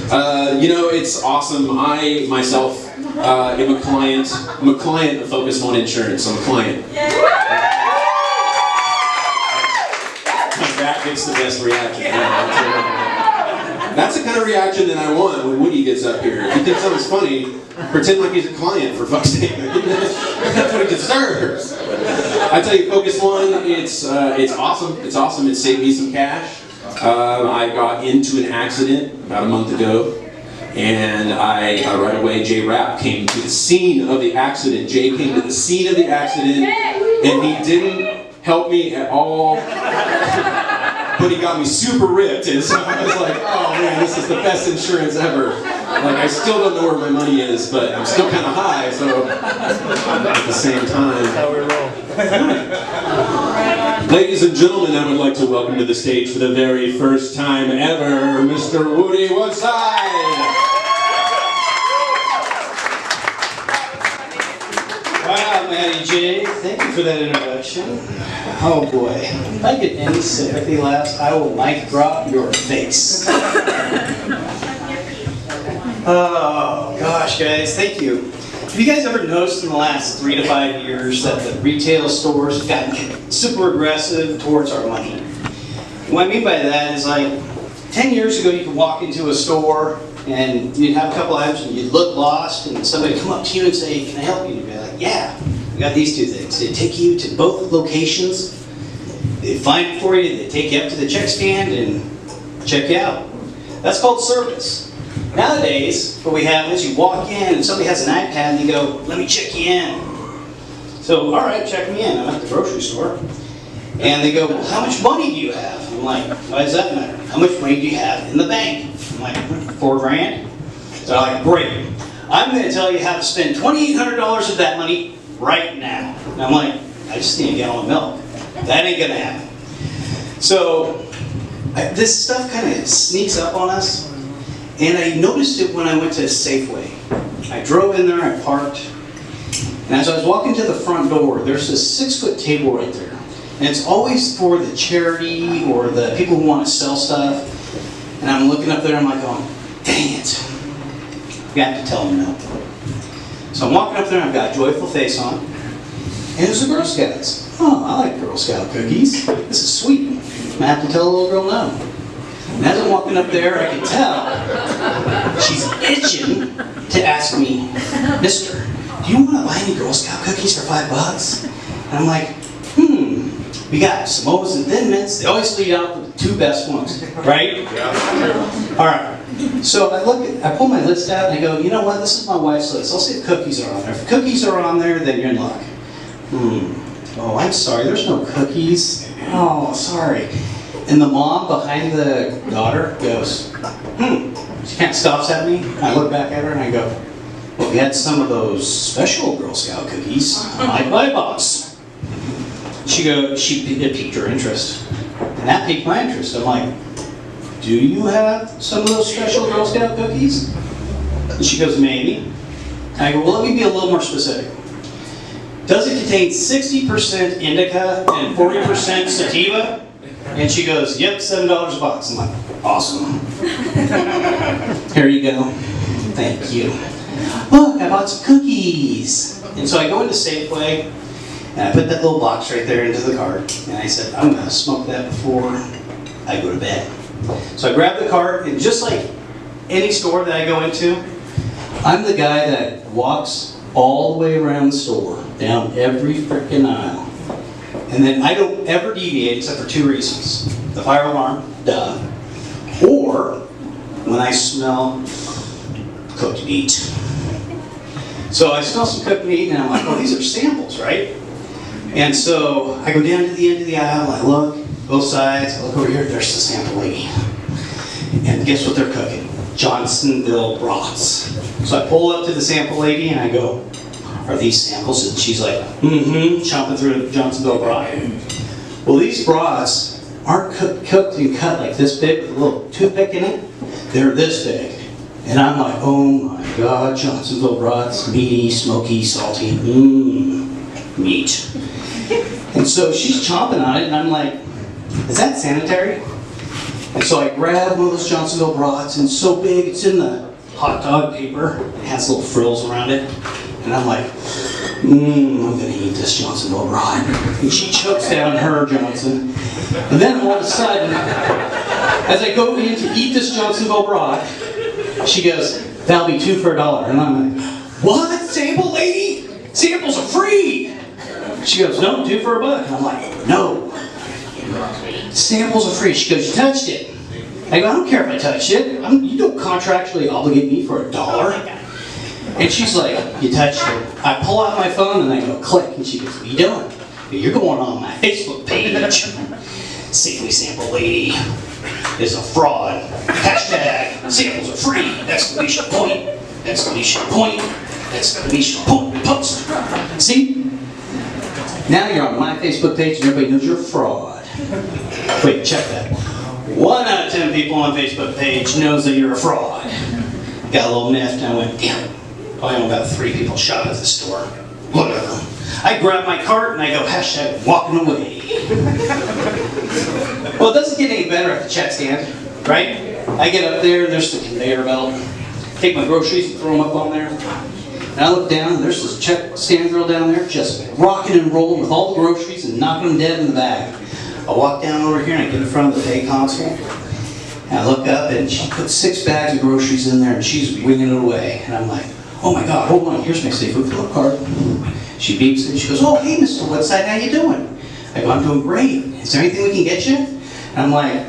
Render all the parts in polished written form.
You know, it's awesome. I, myself, am a client. I'm a client of Focus One Insurance. I'm a client. That gets the best reaction. That's the kind of reaction that I want when Woody gets up here. If he thinks something's funny, pretend like he's a client, for fuck's sake. That's what he deserves. I tell you, Focus One, it's awesome. It's awesome. It saved me some cash. I got into an accident about a month ago, and right away, Jay Rapp came to the scene of the accident. Jay came to the scene of the accident, and he didn't help me at all. But he got me super ripped, and so I was like, oh man, this is the best insurance ever. Like, I still don't know where my money is, but I'm still kind of high, so at the same time. That's how we roll. Ladies and gentlemen, I would like to welcome to the stage for the very first time ever, Mr. Woody Woodside. Wow, Matty J, thank you for that introduction. Oh boy, if I get any sympathy laughs, I will mic drop your face. Oh gosh, guys, thank you. Have you guys ever noticed in the last 3 to 5 years that the retail stores have gotten super aggressive towards our money? What I mean by that is, like, 10 years ago you could walk into a store and you'd have a couple items and you'd look lost and somebody would come up to you and say, can I help you? And you'd be like, yeah, we got these 2 things. They'd take you to both locations, they'd find it for you, they'd take you up to the check stand and check you out. That's called service. Nowadays, what we have is you walk in and somebody has an iPad and they go, let me check you in. So, all right, check me in. I'm at the grocery store. And they go, well, how much money do you have? I'm like, why does that matter? How much money do you have in the bank? I'm like, $4 grand. So they're like, great. I'm going to tell you how to spend $2,800 of that money right now. And I'm like, I just need a gallon of milk. That ain't going to happen. So this stuff kind of sneaks up on us. And I noticed it when I went to Safeway. I drove in there, I parked, and as I was walking to the front door, there's this 6-foot table right there. And it's always for the charity or the people who want to sell stuff. And I'm looking up there and I'm like going, dang it. I got to tell them no. So I'm walking up there and I've got a joyful face on. And there's the Girl Scouts. Oh, I like Girl Scout cookies. This is sweet. I have to tell the little girl no. And as I'm walking up there, I can tell she's itching to ask me, Mister, do you want to buy any Girl Scout cookies for $5? And I'm like, we got Samoas and Thin Mints. They always lead out with the 2 best ones, right? Yeah. All right. So I pull my list out and I go, you know what? This is my wife's list. I'll see if cookies are on there. If cookies are on there, then you're in luck. Oh, I'm sorry. There's no cookies. Oh, sorry. And the mom behind the daughter goes, She kind of stops at me. I look back at her and I go, well, we had some of those special Girl Scout cookies. I'd buy a box. It piqued her interest. And that piqued my interest. I'm like, do you have some of those special Girl Scout cookies? And she goes, maybe. And I go, well, let me be a little more specific. Does it contain 60% indica and 40% sativa? And she goes, yep, $7 a box. I'm like, awesome. Here you go. Thank you. Look, I bought some cookies. And so I go into Safeway, and I put that little box right there into the cart. And I said, I'm going to smoke that before I go to bed. So I grabbed the cart, and just like any store that I go into, I'm the guy that walks all the way around the store, down every frickin' aisle. And then I don't ever deviate except for 2 reasons. The fire alarm, duh. Or when I smell cooked meat. So I smell some cooked meat and I'm like, oh, these are samples, right? And so I go down to the end of the aisle, I look, both sides, I look over here, there's the sample lady. And guess what they're cooking? Johnsonville brats. So I pull up to the sample lady and I go, are these samples? And she's like, chomping through a Johnsonville brat. Well, these brats aren't cooked and cut like this big with a little toothpick in it. They're this big. And I'm like, oh my God, Johnsonville brats, meaty, smoky, salty, meat. And so she's chomping on it and I'm like, is that sanitary? And so I grabbed one of those Johnsonville broads, and it's so big, it's in the hot dog paper. It has little frills around it. And I'm like, I'm gonna eat this Johnsonville broad. And she chokes down her Johnson. And then all of a sudden, as I go in to eat this Johnsonville broad, she goes, "That'll be 2 for $1." And I'm like, "What? Sample lady? Samples are free!" She goes, "No, 2 for $1." And I'm like, "No. Samples are free." She goes, "You touched it." I go, "I don't care if I touched it. You don't contractually obligate me for $1. And she's like, "You touched it." I pull out my phone and I go, click. And she goes, "What are you doing?" "You're going on my Facebook page. Safely Sample Lady is a fraud. Hashtag samples are free. Exclamation point. Exclamation point. Exclamation point. Post." See? Now you're on my Facebook page and everybody knows you're a fraud. Wait, check that. 1 out of 10 people on Facebook page knows that you're a fraud. Got a little miffed and I went, damn it. I only got 3 people shot at the store. Whatever. I grab my cart and I go, hashtag walking away. Well, it doesn't get any better at the check stand, right? I get up there and there's the conveyor belt. Take my groceries and throw them up on there. And I look down and there's this check stand girl down there just rocking and rolling with all the groceries and knocking them dead in the bag. I walk down over here and I get in front of the pay console. And I look up and she put 6 bags of groceries in there and she's winging it away. And I'm like, "Oh my God, hold on, here's my seafood fill-up card." She beeps and she goes, "Oh, hey, Mr. Woodside, how you doing?" I go, "I'm doing great. Is there anything we can get you?" And I'm like,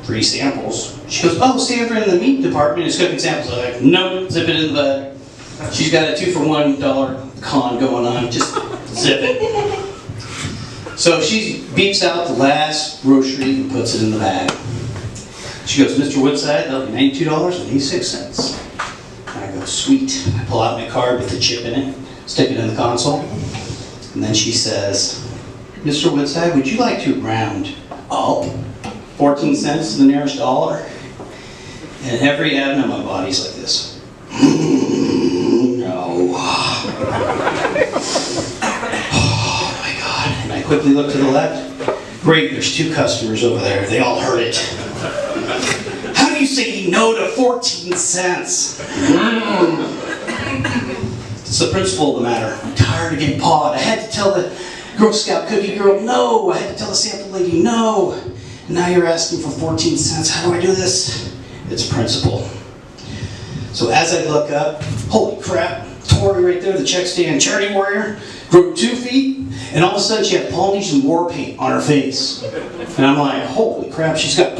3 samples. She goes, "Oh, Sandra in the meat department is cooking samples." I'm like, "Nope, zip it in the bud." She's got a 2 for $1 con going on. Just zip it. So she beeps out the last grocery and puts it in the bag. She goes, "Mr. Woodside, that'll be $92.86. And I go, "Sweet." I pull out my card with the chip in it, stick it in the console. And then she says, "Mr. Woodside, would you like to round up 14 cents to the nearest dollar?" And every atom in my body's like this. No. Oh my God. And I quickly look to the left. Great, there's 2 customers over there. They all heard it. How do you say no to 14 cents? It's the principle of the matter. I'm tired of getting pawed. I had to tell the Girl Scout cookie girl no. I had to tell the sample lady no. And now you're asking for 14 cents. How do I do this? It's principle. So as I look up, holy crap, Tori right there, the check stand charity warrior, grew 2 feet, and all of a sudden she had Polynesian war paint on her face. And I'm like, holy crap, she's got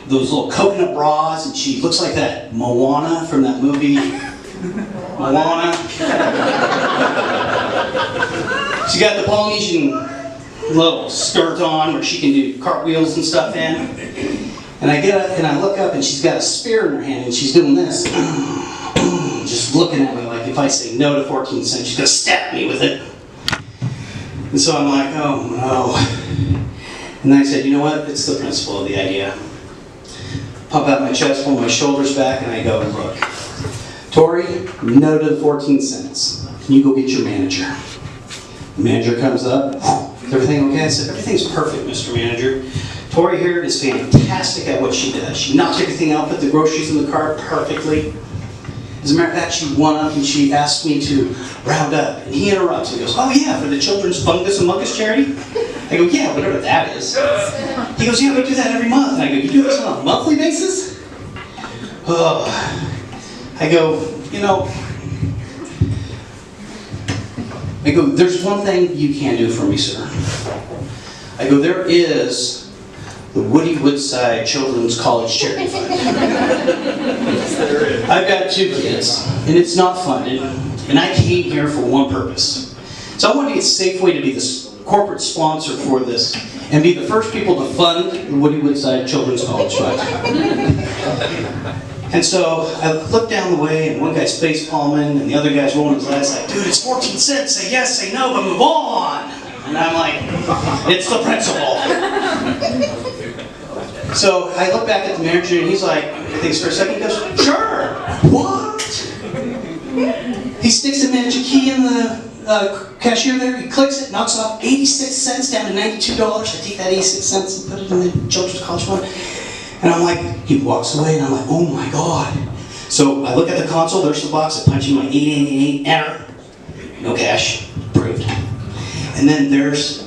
those little coconut bras, and she looks like that Moana from that movie, Moana. She got the Polynesian little skirt on where she can do cartwheels and stuff in. And I get up and I look up and she's got a spear in her hand and she's doing this. Just looking at me like if I say no to 14 cents, she's gonna stab me with it. And so I'm like, oh no. And then I said, you know what? It's the principle of the idea. Pump out my chest, pull my shoulders back, and I go, look, Tori, no to the 14 cents. Can you go get your manager? The manager comes up. Is everything okay? I said, everything's perfect, Mr. Manager. Tori here is fantastic at what she does. She knocked everything out, put the groceries in the cart perfectly. As a matter of fact, she went up and she asked me to round up. And he interrupts and goes, oh yeah, for the Children's Fungus and Mucus Charity? I go, yeah, whatever that is. He goes, yeah, we do that every month. And I go, you do this on a monthly basis? Oh. I go, you know, there's one thing you can do for me, sir. I go, there is the Woodside Children's College Charity Fund. I've got 2 kids, and it's not funded, and I came here for one purpose. So I want to get Safeway to be the corporate sponsor for this, and be the first people to fund the Woodside Children's College Fund. And so I look down the way, and one guy's face palming, and the other guy's rolling his eyes like, dude, it's 14 cents, say yes, say no, but move on! And I'm like, it's the principle. So I look back at the manager, and he's like, he thinks for a second, he goes, sure, what? He sticks the manager key in the cashier there, he clicks it, knocks off 86 cents down to $92. I take that 86 cents and put it in the Children's College Fund. And I'm like, he walks away, and I'm like, oh my God. So I look at the console, there's the box, I punch in my 8888, enter. No cash, approved. And then there's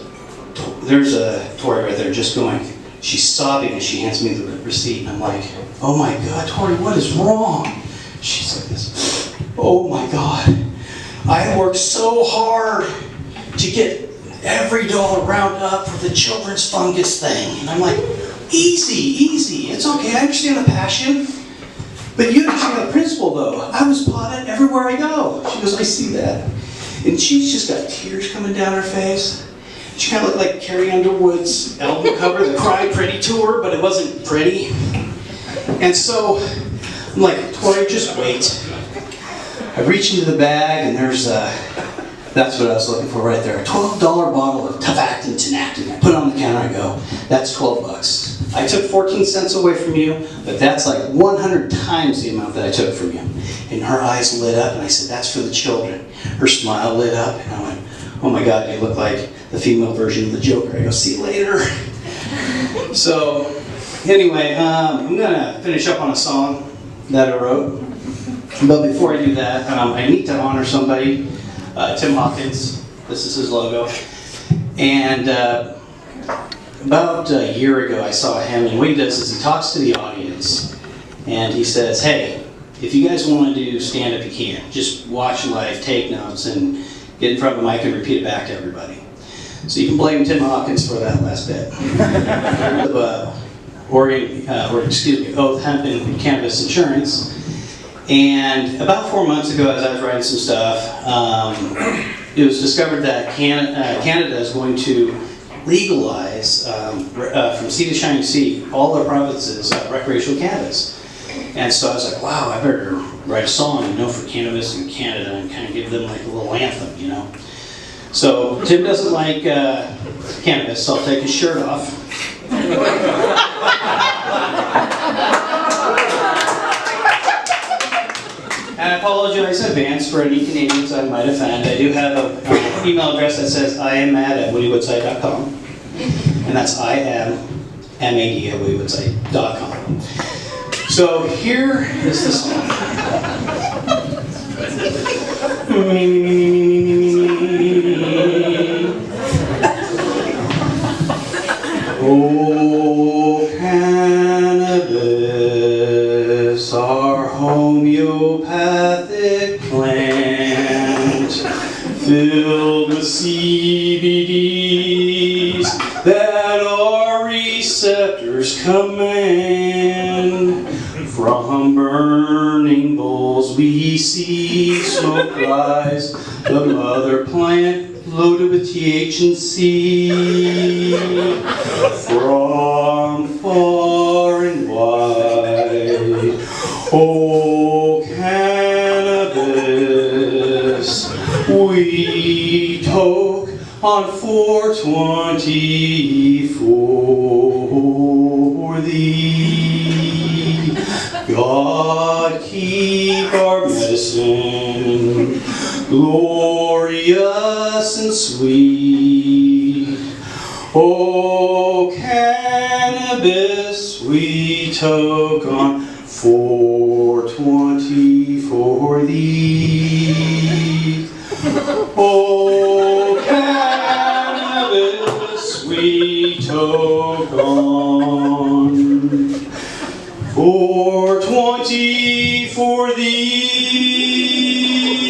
a Tori right there just going, she's sobbing as she hands me the receipt. And I'm like, oh my God, Tori, what is wrong? She's like this, oh my God. I worked so hard to get every dollar rounded up for the children's fungus thing. And I'm like, easy, it's okay, I understand the passion. But you understand the principle though. I was potted everywhere I go. She goes, I see that. And she's just got tears coming down her face. She kind of looked like Carrie Underwood's album cover, the Cry Pretty tour, but it wasn't pretty. And so I'm like, Tori, just wait. I reach into the bag and there's that's what I was looking for right there. A $12 bottle of Tavactin Tinactin. I put it on the counter, I go, that's 12 bucks. I took 14 cents away from you, but that's like 100 times the amount that I took from you. And her eyes lit up, and I said, that's for the children. Her smile lit up, and I went, oh my God, you look like the female version of the Joker. I go, see you later. So, anyway, I'm gonna finish up on a song that I wrote. But before I do that, I need to honor somebody. Tim Hawkins, this is his logo. And about a year ago I saw him, and what he does is he talks to the audience, and he says, hey, if you guys want to do stand-up, you can. Just watch live, take notes, and get in front of a mic and repeat it back to everybody. So you can blame Tim Hawkins for that last bit. Oath Hemp and Cannabis Insurance. And about 4 months ago, as I was writing some stuff, it was discovered that Canada is going to legalize, from sea to shining sea, all their provinces, recreational cannabis. And so I was like, wow, I better write a song, for cannabis in Canada and kind of give them like a little anthem, So Tim doesn't like cannabis, so I'll take his shirt off. And I apologize in advance for any Canadians I might offend. I do have an email address that says iammad@woodywoodside.com. And that's iammad@woodywoodside.com. So here is the song. Oh, cannabis, our homeopathic plant, filled with CBDs that our receptors command. From burning bowls we see smoke rise, the mother plant loaded with THC. From far and wide, oh cannabis, we toke on 420 for thee. God keep our medicine glorious and sweet. Oh, cannabis we took on 420 for thee. Oh, cannabis we took on 420 for thee.